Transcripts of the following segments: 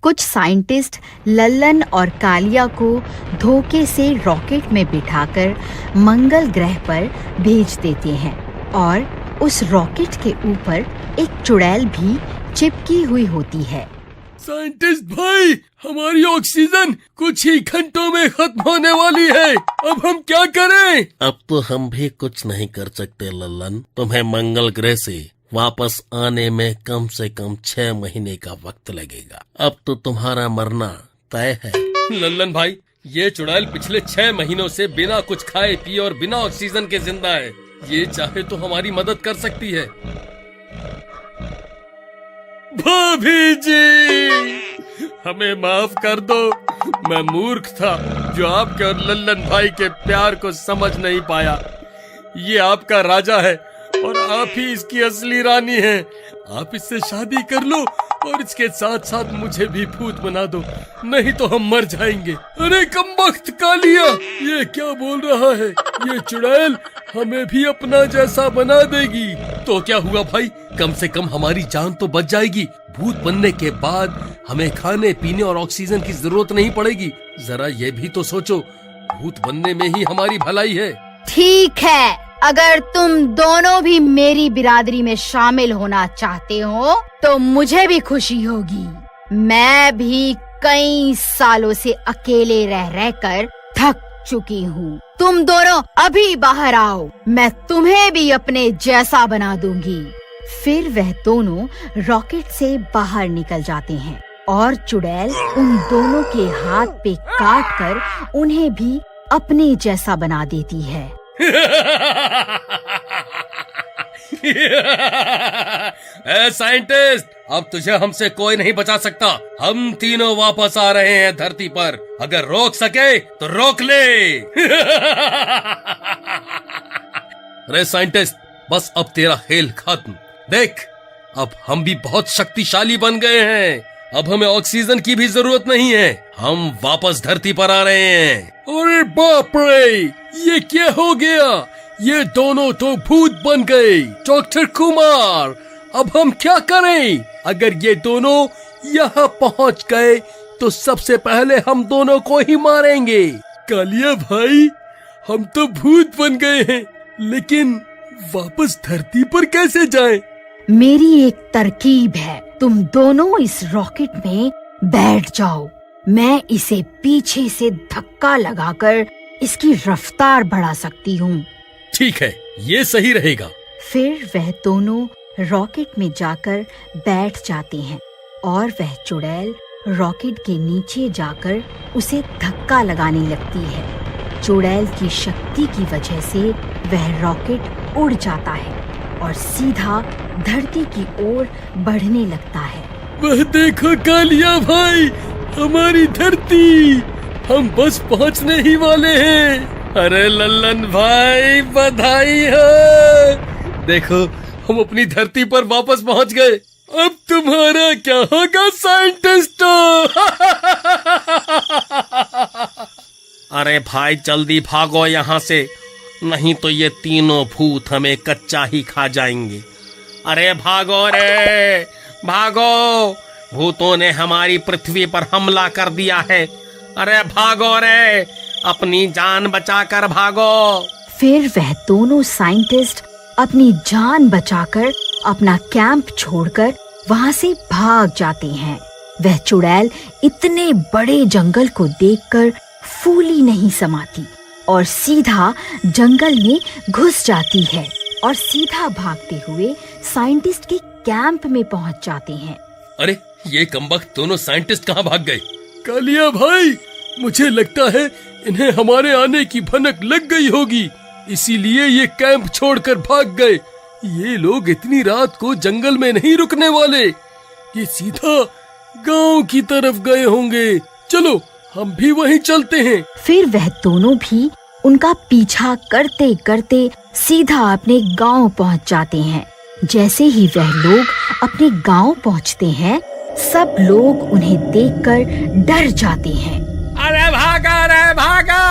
कुछ साइंटिस्ट लल्लन और कालिया को धोखे से रॉकेट में बिठाकर मंगल ग्रह पर भेज देते हैं और उस रॉकेट के ऊपर एक चुड़ैल भी चिपकी हुई होती है। साइंटिस्ट भाई, हमारी ऑक्सीजन कुछ ही घंटों में खत्म होने वाली है। अब हम क्या करें? अब तो हम भी कुछ नहीं कर सकते लल्लन। तुम्हें मंगल ग्रह से वापस आने में कम से कम 6 महीने का वक्त लगेगा। अब तो तुम्हारा मरना तय है। लल्लन भाई, ये चुड़ैल पिछले 6 महीनों से बिना कुछ खाए पिए और बिना ऑक्सीजन के जिंदा है। ये चाहे तो हमारी मदद कर सकती है। भाभी जी, हमें माफ कर दो। मैं मूर्ख था जो आपके और लल्लन भाई के प्यार को समझ नहीं पाया। ये आपका राजा है और आप ही इसकी असली रानी हैं। आप इससे शादी कर लो और इसके साथ साथ मुझे भी भूत बना दो, नहीं तो हम मर जाएंगे। अरे कमबख्त कालिया, ये क्या बोल रहा है? ये चुड़ैल हमें भी अपना जैसा बना देगी। तो क्या हुआ भाई, कम से कम हमारी जान तो बच जाएगी। भूत बनने के बाद हमें खाने पीने और ऑक्सीजन की जरूरत नहीं पड़ेगी। जरा ये भी तो सोचो, भूत बनने में ही हमारी भलाई है। ठीक है, अगर तुम दोनों भी मेरी बिरादरी में शामिल होना चाहते हो तो मुझे भी खुशी होगी। मैं भी कई सालों से अकेले रह रहकर थक चुकी हूँ। तुम दोनों अभी बाहर आओ, मैं तुम्हें भी अपने जैसा बना दूंगी। फिर वह दोनों रॉकेट से बाहर निकल जाते हैं और चुड़ैल उन दोनों के हाथ पे काट कर उन्हें भी अपने जैसा बना देती है। ए साइंटिस्ट, अब तुझे हमसे कोई नहीं बचा सकता। हम तीनों वापस आ रहे हैं धरती पर। अगर रोक सके तो रोक ले। अरे साइंटिस्ट, बस अब तेरा खेल खत्म। देख, अब हम भी बहुत शक्तिशाली बन गए हैं। अब हमें ऑक्सीजन की भी जरूरत नहीं है। हम वापस धरती पर आ रहे हैं। अरे बाप रे, ये क्या हो गया? ये दोनों तो भूत बन गए। डॉक्टर कुमार, अब हम क्या करें? अगर ये दोनों यहाँ पहुँच गए तो सबसे पहले हम दोनों को ही मारेंगे। कालिया भाई, हम तो भूत बन गए हैं, लेकिन वापस धरती पर कैसे जाएं? मेरी एक तरकीब है। तुम दोनों इस रॉकेट में बैठ जाओ। मैं इसे पीछे से धक्का लगाकर इसकी रफ्तार बढ़ा सकती हूँ। ठीक है, ये सही रहेगा। फिर वह दोनों रॉकेट में जाकर बैठ जाते हैं और वह चुड़ैल रॉकेट के नीचे जाकर उसे धक्का लगाने लगती है। चुड़ैल की शक्ति की वजह से वह रॉकेट उड़ जाता है और सीधा धरती की ओर बढ़ने लगता है। वह देखो कालिया भाई, हमारी धरती। हम बस पहुंचने ही वाले हैं। अरे लल्लन भाई, बधाई हो। देखो, हम अपनी धरती पर वापस पहुंच गए। अब तुम्हारा क्या होगा साइंटिस्टों? अरे भाई, जल्दी भागो यहाँ से, नहीं तो ये तीनों भूत हमें कच्चा ही खा जाएंगे। अरे भागो रे, भागो, भूतों ने हमारी पृथ्वी पर हमला कर दिया है। अरे भागो रे, अपनी जान बचाकर भागो। फिर वह दोनों साइंटिस्ट अपनी जान बचाकर अपना कैंप छोड़कर वहाँ से भाग जाते हैं। वह चुड़ैल इतने बड़े जंगल को देखकर फूली नहीं समाती और सीधा जंगल में घुस जाती है और सीधा भागते हुए साइंटिस्ट के कैंप में पहुँच जाते हैं। अरे ये कमबख्त दोनों साइंटिस्ट कहाँ भाग गए? कालिया भाई, मुझे लगता है इन्हें हमारे आने की भनक लग गई होगी, इसीलिए ये कैंप छोड़कर भाग गए। ये लोग इतनी रात को जंगल में नहीं रुकने वाले, ये सीधा गांव की तरफ गए होंगे। चलो, हम भी वहीं चलते हैं। फिर वह दोनों भी उनका पीछा करते करते सीधा अपने गांव पहुंच जाते हैं। जैसे ही वह लोग अपने गांव पहुंचते हैं, सब लोग उन्हें देखकर डर जाते हैं। अरे भागा रे भागा,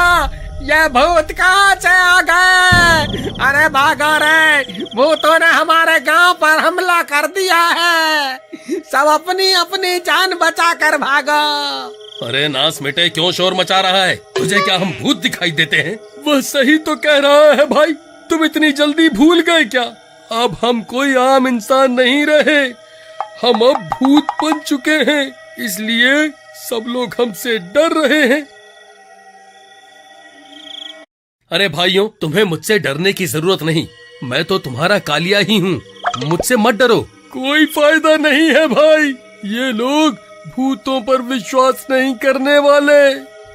ये भूत कहाँ से आ गए? अरे अरे भागो रे, भूतों ने हमारे गांव पर हमला कर दिया है, सब अपनी अपनी जान बचा कर भागो। अरे नास मिटे, क्यों शोर मचा रहा है? तुझे क्या हम भूत दिखाई देते हैं? वह सही तो कह रहा है भाई, तुम इतनी जल्दी भूल गए क्या? अब हम कोई आम इंसान नहीं रहे, हम अब भूत बन चुके हैं, इसलिए सब लोग हमसे डर रहे हैं। अरे भाइयों, तुम्हें मुझसे डरने की जरूरत नहीं, मैं तो तुम्हारा कालिया ही हूँ, मुझसे मत डरो। कोई फायदा नहीं है भाई, ये लोग भूतों पर विश्वास नहीं करने वाले।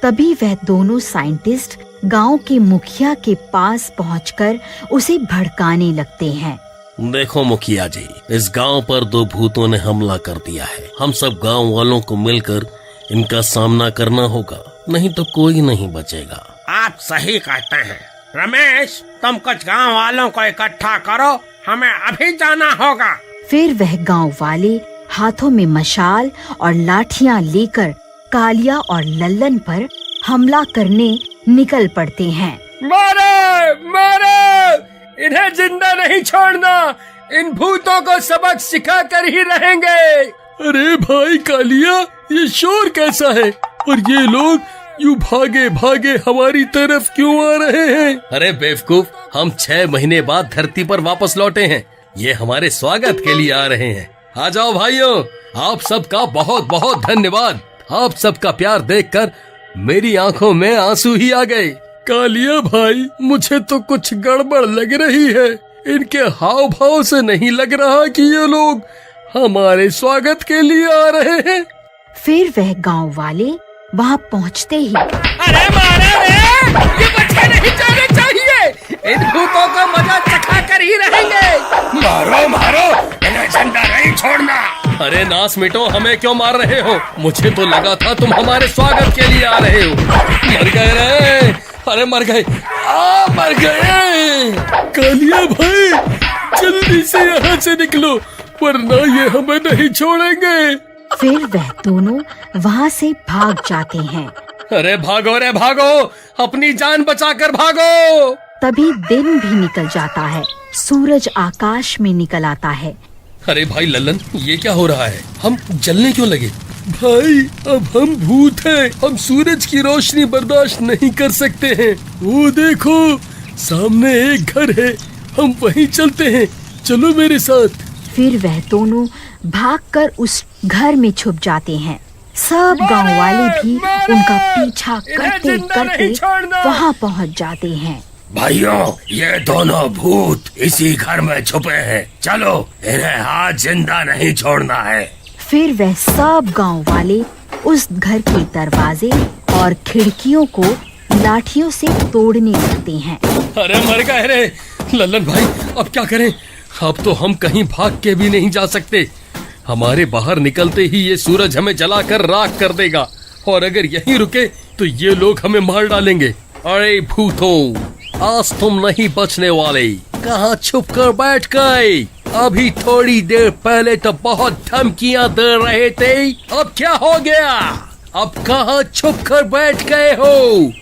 तभी वह दोनों साइंटिस्ट गांव के मुखिया के पास पहुंचकर उसे भड़काने लगते हैं। देखो मुखिया जी, इस गांव पर 2 भूतों ने हमला कर दिया है, हम सब गांव वालों को मिलकर इनका सामना करना होगा, नहीं तो कोई नहीं बचेगा। आप सही कहते हैं रमेश, तुम कुछ गांव वालों को इकट्ठा करो, हमें अभी जाना होगा। फिर वह गांव वाले हाथों में मशाल और लाठियां लेकर कालिया और लल्लन पर हमला करने निकल पड़ते हैं। मारे मारे, इन्हें जिंदा नहीं छोड़ना, इन भूतों को सबक सिखा कर ही रहेंगे। अरे भाई कालिया, ये शोर कैसा है और ये लोग यूं भागे भागे हमारी तरफ क्यों आ रहे हैं? अरे बेवकूफ, हम 6 महीने बाद धरती पर वापस लौटे हैं, ये हमारे स्वागत के लिए आ रहे हैं। आ जाओ भाइयों, आप सबका बहुत बहुत धन्यवाद, आप सबका प्यार देखकर मेरी आंखों में आंसू ही आ गए। कालिया भाई, मुझे तो कुछ गड़बड़ लग रही है, इनके हाव भाव से नहीं लग रहा कि ये लोग हमारे स्वागत के लिए आ रहे हैं। फिर वह गांव वाले वहां पहुंचते ही, अरे मारे रे, ये बच्चे नहीं जाने चाहिए, इन भूतों को मजा चखा कर ही रहेंगे। मारो मारो, इन्हें जिंदा नहीं छोड़ना। अरे नास मिटो, हमें क्यों मार रहे हो? मुझे तो लगा था तुम हमारे स्वागत के लिए आ रहे हो। मर गए रे, अरे मर गए, मर गए। कालिया भाई, जल्दी से यहाँ से निकलो, वरना ये हमें नहीं छोड़ेंगे। फिर वह दोनों वहाँ से भाग जाते हैं। अरे भागो रे भागो, अपनी जान बचाकर भागो। तभी दिन भी निकल जाता है, सूरज आकाश में निकल आता है। अरे भाई लल्लन, ये क्या हो रहा है? हम जलने क्यों लगे? भाई, अब हम भूत हैं, हम सूरज की रोशनी बर्दाश्त नहीं कर सकते हैं। वो देखो, सामने एक घर है, हम वहीं चलते हैं, चलो मेरे साथ। फिर वह दोनों भागकर उस घर में छुप जाते हैं। सब गांव वाले भी उनका पीछा करते करते वहां पहुंच जाते हैं। भाइयों, ये दोनों भूत इसी घर में छुपे हैं, चलो इन्हें आज जिंदा नहीं छोड़ना है। फिर वह सब गांव वाले उस घर के दरवाजे और खिड़कियों को लाठियों से तोड़ने लगते हैं। अरे मर गए रे लल्लन भाई, अब क्या करें? अब तो हम कहीं भाग के भी नहीं जा सकते, हमारे बाहर निकलते ही ये सूरज हमें जलाकर राख कर देगा, और अगर यहीं रुके तो ये लोग हमें मार डालेंगे। अरे भूतों, आज तुम नहीं बचने वाले, कहाँ छुप कर बैठ गए? अभी थोड़ी देर पहले तो बहुत धमकियां दे रहे थे, अब क्या हो गया? अब कहाँ छुप कर बैठ गए हो?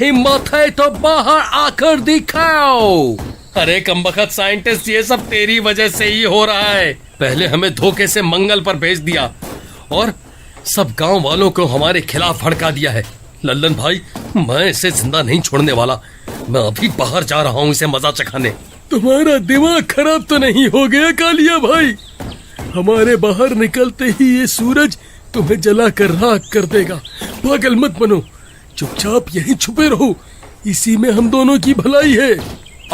हिम्मत है तो बाहर आकर दिखाओ। अरे कमबख्त साइंटिस्ट, ये सब तेरी वजह से ही हो रहा है। पहले हमें धोखे से मंगल पर भेज दिया और सब गांव वालों को हमारे खिलाफ भड़का दिया है। लल्लन भाई, मैं इसे जिंदा नहीं छोड़ने वाला, मैं अभी बाहर जा रहा हूँ इसे मजा चखाने। तुम्हारा दिमाग खराब तो नहीं हो गया कालिया भाई? हमारे बाहर निकलते ही ये सूरज तुम्हें जलाकर राख कर देगा। पागल मत बनो, चुपचाप यहीं छुपे रहो, इसी में हम दोनों की भलाई है।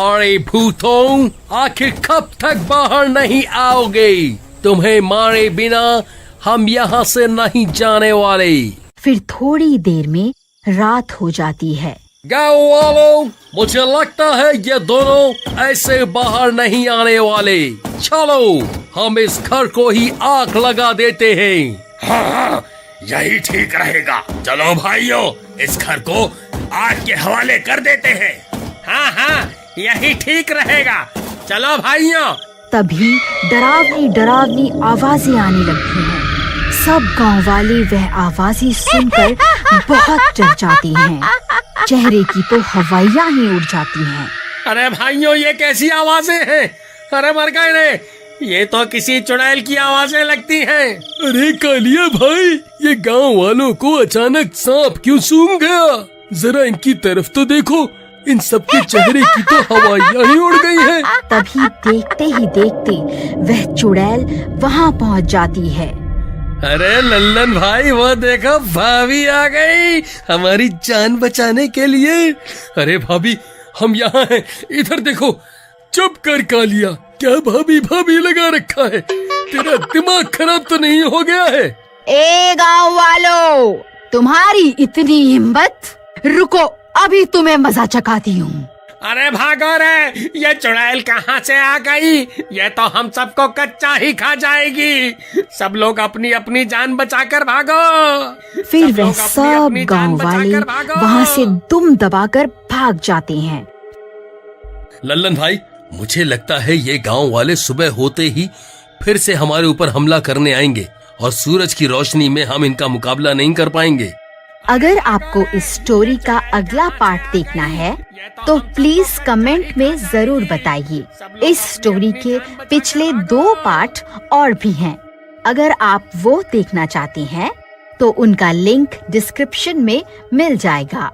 अरे भूतों, आखिर कब तक बाहर नहीं आओगे? तुम्हें मारे बिना हम यहाँ से नहीं जाने वाले। फिर थोड़ी देर में रात हो जाती है। गाँव वालों, मुझे लगता है ये दोनों ऐसे बाहर नहीं आने वाले, चलो हम इस घर को ही आग लगा देते हैं। हाँ, यही ठीक रहेगा, चलो भाइयों, इस घर को आग के हवाले कर देते हैं। हाँ, यही ठीक रहेगा, चलो भाइयों। तभी डरावनी डरावनी आवाजें आने लगती हैं। सब गांव वाले वह आवाजें सुनकर बहुत डर जाते हैं, चेहरे की तो हवाइयां ही उड़ जाती हैं। अरे भाइयों, ये कैसी आवाजें हैं? अरे मर गए रे, ये तो किसी चुड़ैल की आवाजें लगती हैं। अरे कालिया भाई, ये गांव वालों को अचानक सांप क्यों सूंघ गया? जरा इनकी तरफ तो देखो, इन सबके चेहरे की तो हवाइयां ही उड़ गई हैं। तभी देखते ही देखते वह चुड़ैल वहाँ पहुँच जाती है। अरे लल्लन भाई, वो देखो भाभी आ गई हमारी जान बचाने के लिए। अरे भाभी, हम यहाँ हैं, इधर देखो। चुप कर कालिया, क्या भाभी भाभी लगा रखा है? तेरा दिमाग खराब तो नहीं हो गया है? ए गांव वालों, तुम्हारी इतनी हिम्मत! रुको, अभी तुम्हें मजा चखाती हूँ। अरे भागो रे, ये चुड़ैल कहाँ से आ गई? ये तो हम सबको कच्चा ही खा जाएगी। सब लोग अपनी अपनी जान बचाकर भागो। फिर वह सब गांव वाले वहाँ से दुम दबाकर भाग जाते हैं। लल्लन भाई, मुझे लगता है ये गांव वाले सुबह होते ही फिर से हमारे ऊपर हमला करने आएंगे और सूरज की रोशनी में हम इनका मुकाबला नहीं कर पाएंगे। अगर आपको इस स्टोरी का अगला पार्ट देखना है तो प्लीज कमेंट में जरूर बताइए। इस स्टोरी के पिछले 2 पार्ट और भी हैं। अगर आप वो देखना चाहते हैं तो उनका लिंक डिस्क्रिप्शन में मिल जाएगा।